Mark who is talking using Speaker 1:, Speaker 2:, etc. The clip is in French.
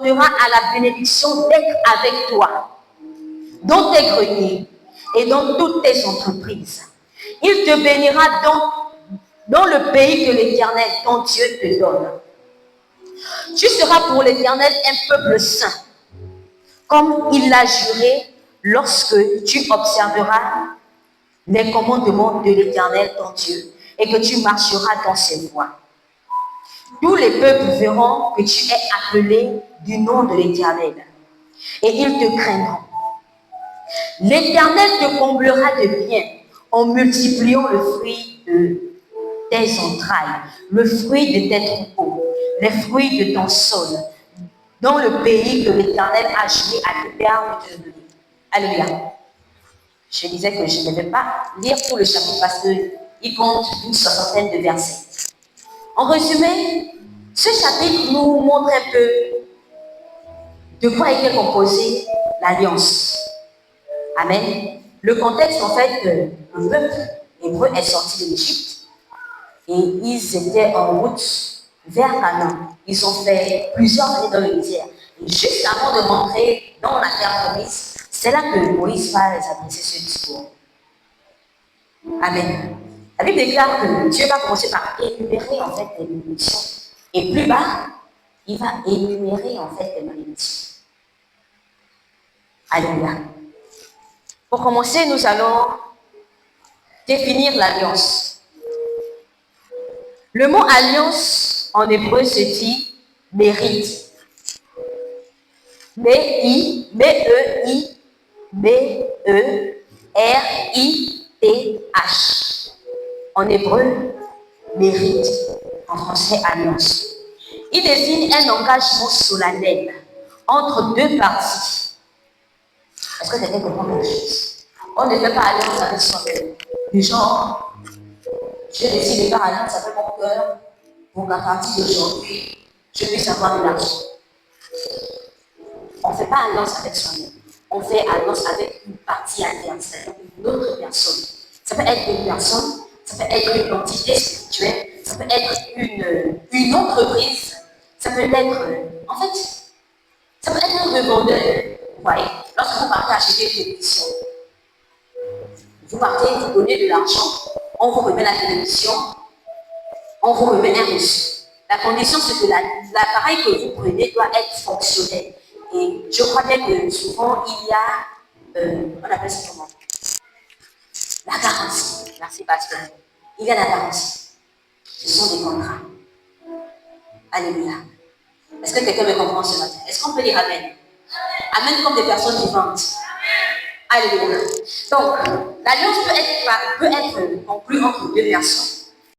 Speaker 1: t'apportera à la bénédiction d'être avec toi dans tes greniers et dans toutes tes entreprises. Il te bénira dans le pays que l'Éternel, ton Dieu, te donne. Tu seras pour l'Éternel un peuple saint, comme il l'a juré lorsque tu observeras les commandements de l'Éternel, ton Dieu, et que tu marcheras dans ses voies. Tous les peuples verront que tu es appelé du nom de l'Éternel, et ils te craindront. L'Éternel te comblera de bien en multipliant le fruit de tes entrailles, le fruit de tes troupeaux, les fruits de ton sol, dans le pays que l'Éternel a juré à tes pères de te donner. Alléluia. Je disais que je ne vais pas lire tout le chapitre parce qu'il compte une soixantaine de versets. En résumé, ce chapitre nous montre un peu de quoi était composée l'alliance. Amen. Le contexte, en fait, le peuple hébreu est sorti de l'Égypte et ils étaient en route vers Canaan. Ils ont fait plusieurs années dans le désert. Et juste avant de rentrer dans la terre promise, c'est là que Moïse va les adresser ce discours. Amen. La Bible déclare que Dieu va commencer par énumérer en fait les bénédictions. Et plus bas, il va énumérer en fait les malédictions. Alléluia. Pour commencer, nous allons définir l'alliance. Le mot alliance en hébreu se dit mérite. M-E-R-I-T-H. En hébreu, mérite. En français, alliance. Il désigne un engagement solennel entre deux parties. Est-ce que quelqu'un comprend quelque chose? On ne fait pas alliance avec soi-même. Du genre, je décide de faire alliance avec mon cœur pour qu'à partir d'aujourd'hui, je puisse avoir de l'argent. On ne fait pas alliance avec soi-même. On fait alliance avec une partie interne, c'est-à-dire une autre personne. Ça peut être une personne, ça peut être une entité spirituelle, ça peut être une entreprise, ça peut être, en fait, ça peut être un revendeur. Vous voyez, lorsque vous partez acheter une télévision, vous partez, vous donnez de l'argent, on vous remet la télévision, on vous remet un reçu. La condition, c'est que l'appareil que vous prenez doit être fonctionnel. Et je crois bien que souvent, il y a, on appelle ça comment? La garantie. Merci, pasteur. Il y a la garantie. Ce sont des contrats. Alléluia. Est-ce que quelqu'un me comprend ce matin? Est-ce qu'on peut dire Amen? Amen comme des personnes vivantes. Alléluia. Donc, l'alliance peut être conclue entre deux personnes